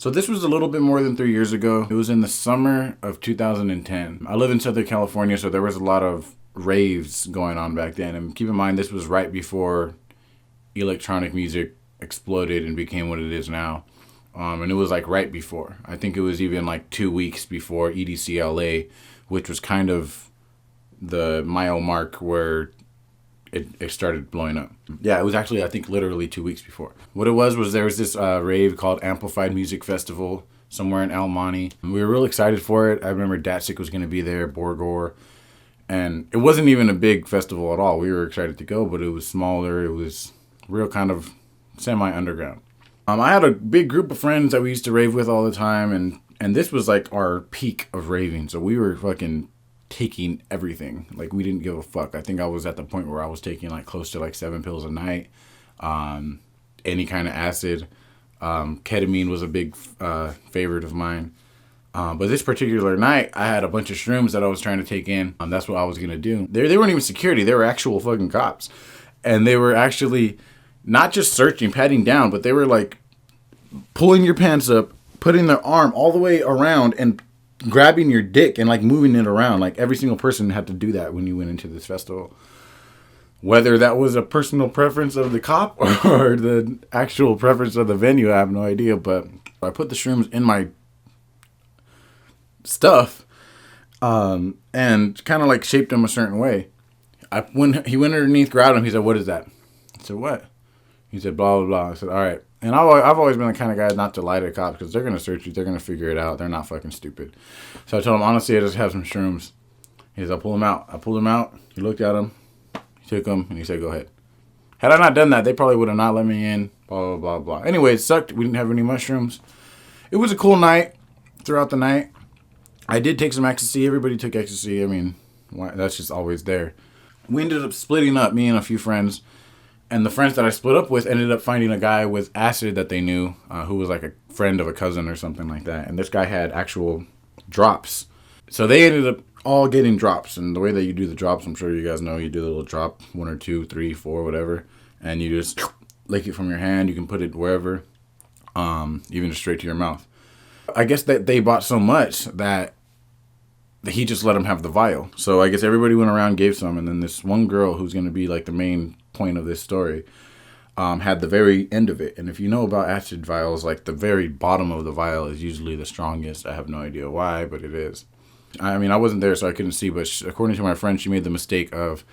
So this was a little bit more than 3 years ago. It was in the summer of 2010. I live in Southern California, so there was a lot of raves going on back then. And keep in mind, this was right before electronic music exploded and became what it is now. And it was like right before. I think it was even like 2 weeks before EDC LA, which was kind of the mile mark where it started blowing up. Yeah, it was actually, I think, literally 2 weeks before. What it was there was this rave called Amplified Music Festival somewhere in El Monte. We were real excited for it. I remember Datsik was going to be there, Borgor. And it wasn't even a big festival at all. We were excited to go, but it was smaller. It was real kind of semi-underground. I had a big group of friends that we used to rave with all the time, and this was like our peak of raving. So we were fucking taking everything. Like, we didn't give a fuck. I think I was at the point where I was taking like close to like 7 pills a night, any kind of acid. Ketamine was a big favorite of mine. But this particular night, I had a bunch of shrooms that I was trying to take in. That's what I was going to do. They weren't even security. They were actual fucking cops. And they were actually not just searching, patting down, but they were like pulling your pants up, putting their arm all the way around and grabbing your dick and like moving it around. Like, every single person had to do that when you went into this festival. Whether that was a personal preference of the cop or the actual preference of the venue, I have no idea. But I put the shrooms in my stuff and kind of like shaped them a certain way. When he went underneath, grabbed him, he said, "What is that?" I said, "What?" He said, "Blah, blah, blah." I said, "All right." And I've always been the kind of guy not to lie to the cops, because they're going to search you. They're going to figure it out. They're not fucking stupid. So I told him, honestly, I just have some shrooms. He said, "I'll pull them out." I pulled them out. He looked at them. He took them, and he said, "Go ahead." Had I not done that, they probably would have not let me in. Blah, blah, blah, blah. Anyway, it sucked. We didn't have any mushrooms. It was a cool night throughout the night. I did take some ecstasy. Everybody took ecstasy. I mean, that's just always there. We ended up splitting up, me and a few friends. And the friends that I split up with ended up finding a guy with acid that they knew, who was like a friend of a cousin or something like that. And this guy had actual drops. So they ended up all getting drops. And the way that you do the drops, I'm sure you guys know, you do the little drop, 1 or 2, 3, 4, whatever. And you just lick it from your hand. You can put it wherever, even just straight to your mouth. I guess that they bought so much that he just let them have the vial. So I guess everybody went around, gave some, and then this one girl who's going to be like the main point of this story had the very end of it. And if you know about acid vials, like the very bottom of the vial is usually the strongest. I have no idea why, but it is. I mean, I wasn't there, so I couldn't see, but according to my friend, she made the mistake of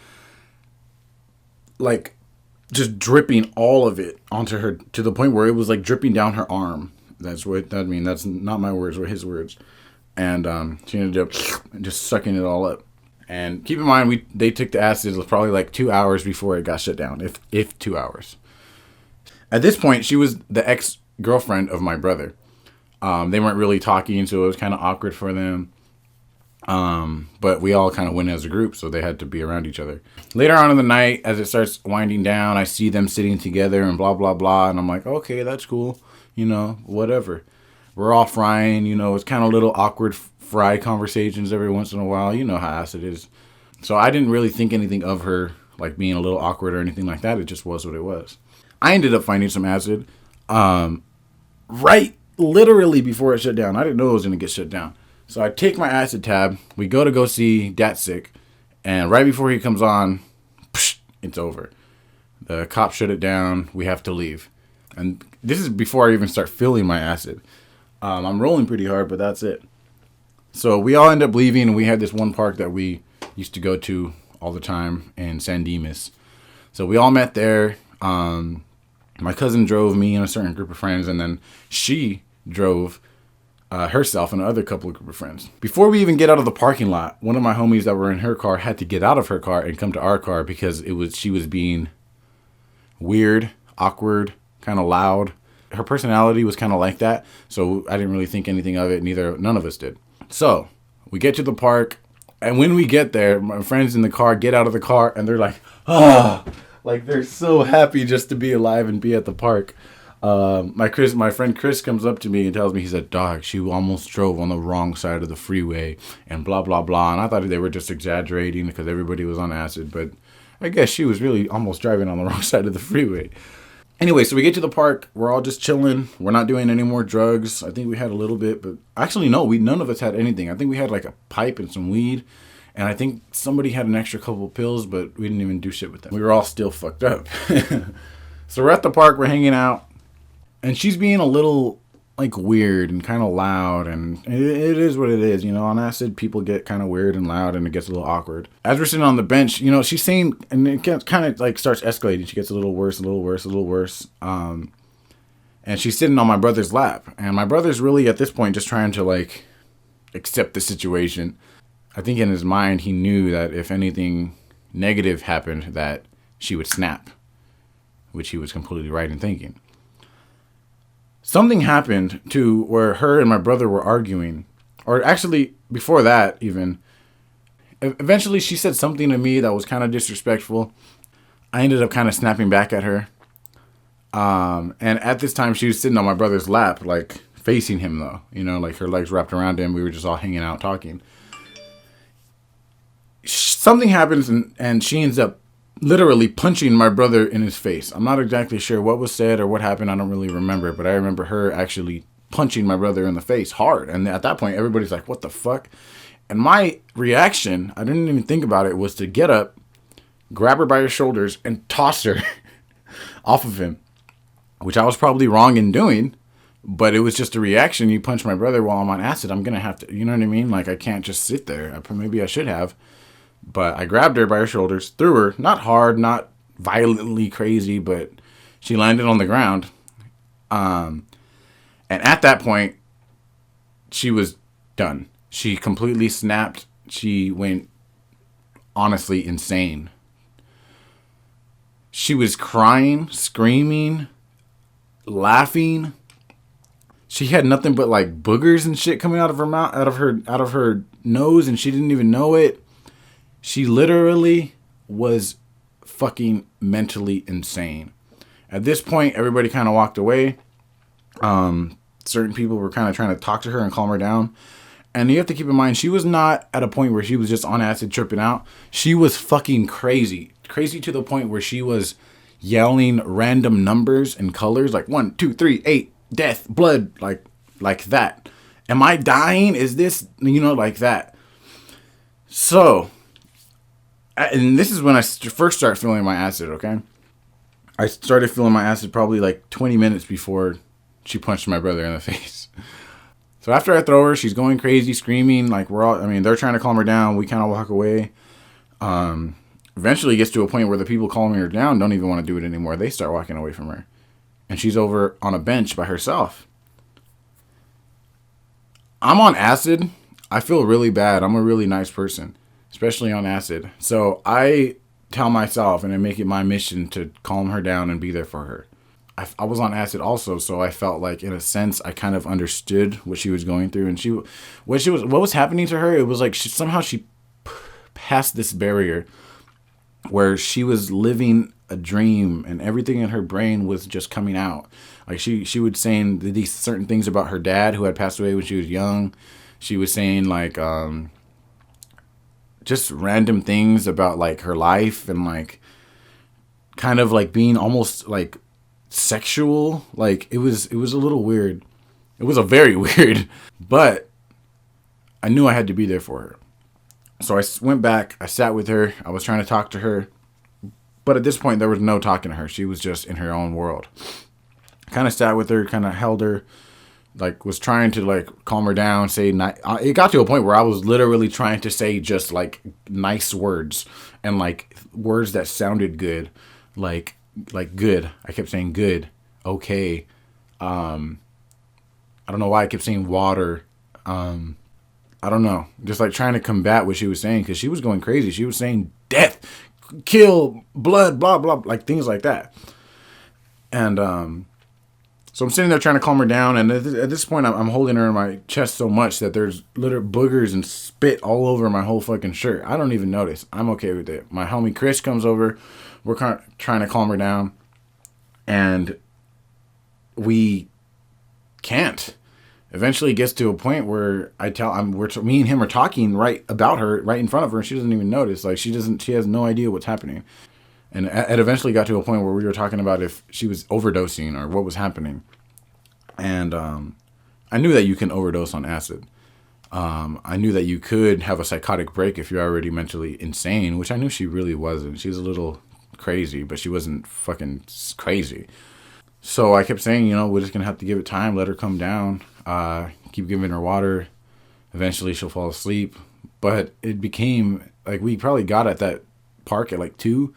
like just dripping all of it onto her, to the point where it was like dripping down her arm. That's what I mean. That's not my words, were his words. And she ended up just sucking it all up. And keep in mind, they took the acid. It was probably like 2 hours before it got shut down, if 2 hours. At this point, she was the ex-girlfriend of my brother. They weren't really talking, so it was kind of awkward for them. But we all kind of went as a group, so they had to be around each other. Later on in the night, as it starts winding down, I see them sitting together and blah, blah, blah. And I'm like, okay, that's cool. You know, whatever. We're all frying, you know, it's kind of little awkward fry conversations every once in a while. You know how acid is. So I didn't really think anything of her like being a little awkward or anything like that. It just was what it was. I ended up finding some acid right literally before it shut down. I didn't know it was going to get shut down. So I take my acid tab. We go see Datsik. And right before he comes on, it's over. The cops shut it down. We have to leave. And this is before I even start feeling my acid. I'm rolling pretty hard, but that's it. So we all end up leaving, and we had this one park that we used to go to all the time in San Dimas. So we all met there. My cousin drove me and a certain group of friends, and then she drove herself and another couple of group of friends. Before we even get out of the parking lot, one of my homies that were in her car had to get out of her car and come to our car because she was being weird, awkward, kind of loud. Her personality was kind of like that, so I didn't really think anything of it. None of us did. So we get to the park, and when we get there, my friends in the car get out of the car, and they're like, "Ah!" Like they're so happy just to be alive and be at the park. My friend Chris comes up to me and tells me, he said, "Dog, she almost drove on the wrong side of the freeway," and blah blah blah. And I thought they were just exaggerating because everybody was on acid, but I guess she was really almost driving on the wrong side of the freeway. Anyway, so we get to the park. We're all just chilling. We're not doing any more drugs. I think we had a little bit, but actually no, none of us had anything. I think we had like a pipe and some weed, and I think somebody had an extra couple of pills, but we didn't even do shit with them. We were all still fucked up. So we're at the park. We're hanging out, and she's being a little like weird and kind of loud, and it is what it is. You know, on acid, people get kind of weird and loud, and it gets a little awkward. As we're sitting on the bench, you know, she's saying, and it kind of like starts escalating. She gets a little worse, a little worse, a little worse. And she's sitting on my brother's lap, and my brother's really at this point just trying to like accept the situation. I think in his mind he knew that if anything negative happened, that she would snap, which he was completely right in thinking. Something happened to where her and my brother were arguing, or actually before that even. Eventually she said something to me that was kind of disrespectful. I ended up kind of snapping back at her. And at this time she was sitting on my brother's lap, like facing him though, you know, like her legs wrapped around him. We were just all hanging out talking. Something happens and she ends up literally punching my brother in his face. I'm not exactly sure what was said or what happened. I don't really remember, but I remember her actually punching my brother in the face hard. And at that point, everybody's like, what the fuck? And my reaction, I didn't even think about it, was to get up, grab her by her shoulders, and toss her off of him, which I was probably wrong in doing, but it was just a reaction. You punch my brother while I'm on acid, I'm going to have to, you know what I mean? Like, I can't just sit there. Maybe I should have. But I grabbed her by her shoulders, threw her, not hard, not violently crazy, but she landed on the ground. And at that point, she was done. She completely snapped. She went honestly insane. She was crying, screaming, laughing. She had nothing but like boogers and shit coming out of her mouth, out of her nose, and she didn't even know it. She literally was fucking mentally insane. At this point, everybody kind of walked away. Certain people were kind of trying to talk to her and calm her down. And you have to keep in mind, she was not at a point where she was just on acid tripping out. She was fucking crazy. Crazy to the point where she was yelling random numbers and colors like 1, 2, 3, 8, death, blood, like that. Am I dying? Is this, you know, like that. So, and this is when I first started feeling my acid, okay? I started feeling my acid probably like 20 minutes before she punched my brother in the face. So after I throw her, she's going crazy, screaming, like they're trying to calm her down. We kind of walk away. Eventually it gets to a point where the people calming her down don't even want to do it anymore. They start walking away from her. And she's over on a bench by herself. I'm on acid. I feel really bad. I'm a really nice person, especially on acid. So I tell myself and I make it my mission to calm her down and be there for her. I was on acid also, so I felt like in a sense I kind of understood what she was going through, and what was happening to her. It was like she passed this barrier where she was living a dream and everything in her brain was just coming out. Like she would saying these certain things about her dad who had passed away when she was young. She was saying like just random things about like her life and like kind of like being almost like sexual. Like it was a little weird. It was a very weird, but I knew I had to be there for her. So I went back, I sat with her, I was trying to talk to her, but at this point there was no talking to her. She was just in her own world. Kind of sat with her, kind of held her, like was trying to like calm her down, say it got to a point where I was literally trying to say just like nice words and like words that sounded good, like good. I kept saying good, okay. I don't know why I kept saying water. I don't know. Just like trying to combat what she was saying because she was going crazy. She was saying death, kill, blood, blah, blah, like things like that. And so I'm sitting there trying to calm her down. And at this point, I'm holding her in my chest so much that there's little boogers and spit all over my whole fucking shirt. I don't even notice. I'm okay with it. My homie Chris comes over. We're kind of trying to calm her down. And we can't. Eventually it gets to a point where me and him are talking right about her, right in front of her, and she doesn't even notice. Like she has no idea what's happening. And it eventually got to a point where we were talking about if she was overdosing or what was happening. And I knew that you can overdose on acid. I knew that you could have a psychotic break if you're already mentally insane, which I knew she really wasn't. She was a little crazy, but she wasn't fucking crazy. So I kept saying, we're just going to have to give it time, let her come down, keep giving her water. Eventually she'll fall asleep. But it became, like, we probably got at that park at like 2,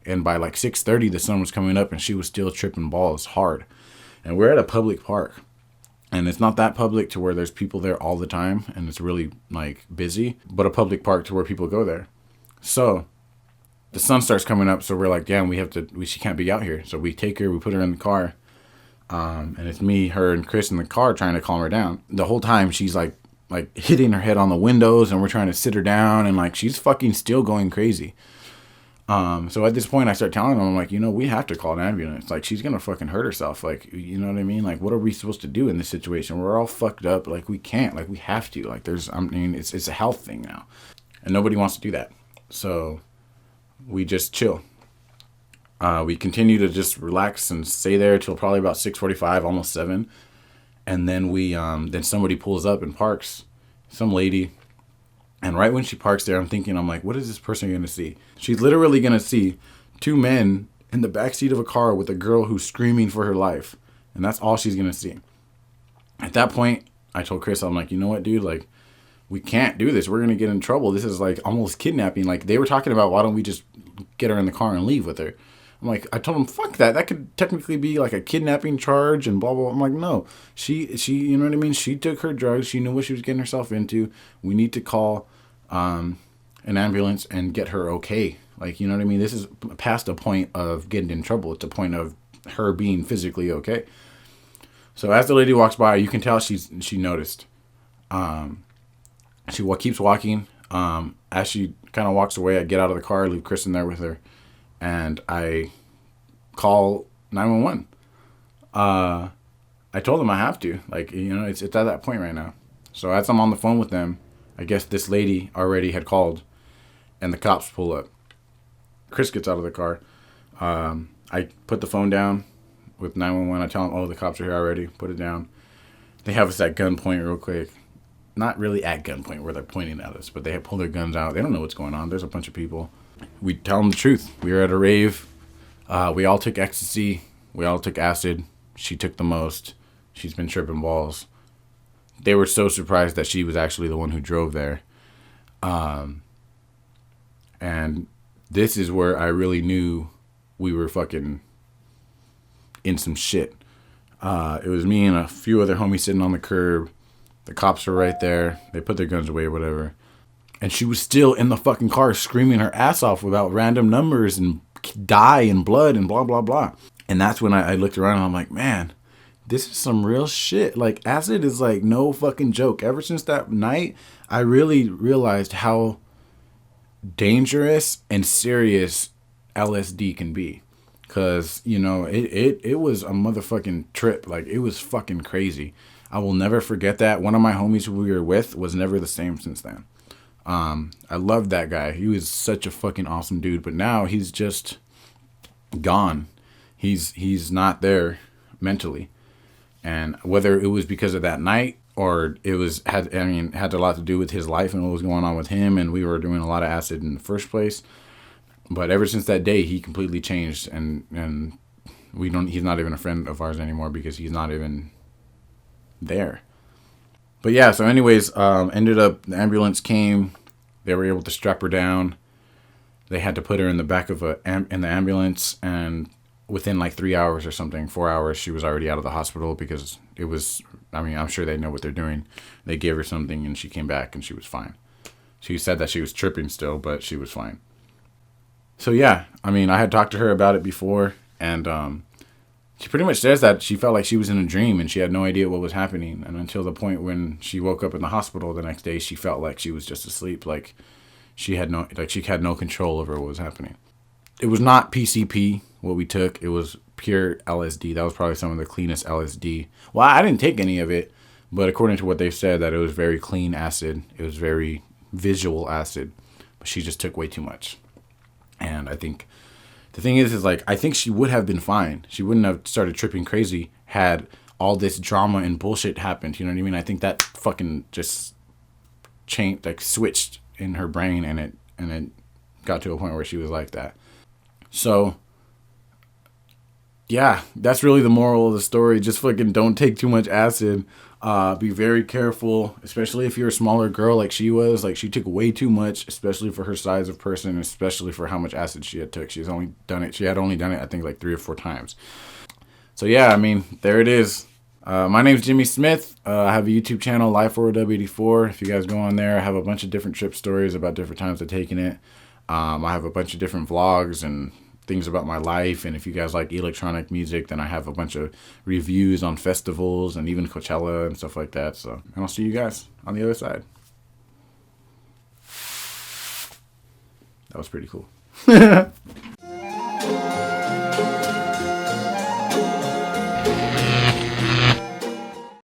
and by like 6:30 the sun was coming up and she was still tripping balls hard. And we're at a public park. And it's not that public to where there's people there all the time and it's really like busy, but a public park to where people go there. So the sun starts coming up, so we're like, damn, she can't be out here. So we take her, we put her in the car, and it's me, her, and Chris in the car trying to calm her down. The whole time she's like hitting her head on the windows, and we're trying to sit her down, and like she's fucking still going crazy. So at this point I start telling them, I'm like, we have to call an ambulance. Like, she's gonna fucking hurt herself. Like, you know what I mean? Like, what are we supposed to do in this situation? We're all fucked up. Like, we can't. Like, we have to. Like, it's a health thing now, and nobody wants to do that. So we just chill. We continue to just relax and stay there till probably about 6:45, almost 7. And then then somebody pulls up and parks, some lady. And right when she parks there, I'm like, what is this person going to see? She's literally going to see 2 men in the backseat of a car with a girl who's screaming for her life. And that's all she's going to see. At that point, I told Chris, I'm like, you know what, dude? Like, we can't do this. We're going to get in trouble. This is like almost kidnapping. Like, they were talking about, why don't we just get her in the car and leave with her? I'm like, I told him, fuck that. That could technically be like a kidnapping charge and blah, blah, blah. I'm like, no. She, you know what I mean? She took her drugs. She knew what she was getting herself into. We need to call an ambulance and get her okay. Like, you know what I mean? This is past a point of getting in trouble. It's a point of her being physically okay. So as the lady walks by, you can tell she noticed. She keeps walking. As she kind of walks away, I get out of the car, leave Chris in there with her, and I call 911. I told them I have to. Like, it's at that point right now. So as I'm on the phone with them, I guess this lady already had called, and the cops pull up. Chris gets out of the car. I put the phone down with 911. I tell them, the cops are here already. Put it down. They have us at gunpoint real quick. Not really at gunpoint where they're pointing at us, but they have pulled their guns out. They don't know what's going on. There's a bunch of people. We tell them the truth. We were at a rave. We all took ecstasy. We all took acid. She took the most. She's been tripping balls. They were so surprised that she was actually the one who drove there. And this is where I really knew we were fucking in some shit. It was me and a few other homies sitting on the curb. The cops were right there. They put their guns away or whatever. And she was still in the fucking car screaming her ass off about random numbers and dye and blood and blah, blah, blah. And that's when I looked around and I'm like, man, this is some real shit. Like, acid is like no fucking joke. Ever since that night, I really realized how dangerous and serious LSD can be. Because, it was a motherfucking trip. Like, it was fucking crazy. I will never forget that. One of my homies who we were with was never the same since then. I loved that guy. He was such a fucking awesome dude. But now he's just gone. He's not there mentally. And whether it was because of that night or it had a lot to do with his life and what was going on with him, and we were doing a lot of acid in the first place. But ever since that day, he completely changed, and he's not even a friend of ours anymore because he's not even there. But yeah, so anyways, ended up, the ambulance came. They were able to strap her down. They had to put her in the back of in the ambulance, and within like 3 hours or something, 4 hours, she was already out of the hospital because it was, I'm sure they know what they're doing. They gave her something and she came back and she was fine. She said that she was tripping still, but she was fine. So yeah, I had talked to her about it before, and she pretty much says that she felt like she was in a dream and she had no idea what was happening. And until the point when she woke up in the hospital the next day, she felt like she was just asleep. Like she had no control over what was happening. It was not PCP, what we took. It was pure LSD. That was probably some of the cleanest LSD. Well, I didn't take any of it, but according to what they said, that it was very clean acid. It was very visual acid, but she just took way too much. And I think the thing is like, I think she would have been fine. She wouldn't have started tripping crazy had all this drama and bullshit happened. You know what I mean? I think that fucking just changed, like switched in her brain, and it got to a point where she was like that. So yeah, that's really the moral of the story. Just fucking don't take too much acid. Be very careful, especially if you're a smaller girl like she was. Like, she took way too much, especially for her size of person, especially for how much acid she had took. She had only done it, I think, like 3 or 4 times. So yeah, I mean, there it is. My name's Jimmy Smith. I have a YouTube channel, Life4W84. If you guys go on there, I have a bunch of different trip stories about different times of taking it. I have a bunch of different vlogs and things about my life. And if you guys like electronic music, then I have a bunch of reviews on festivals and even Coachella and stuff like that. So, and I'll see you guys on the other side. That was pretty cool.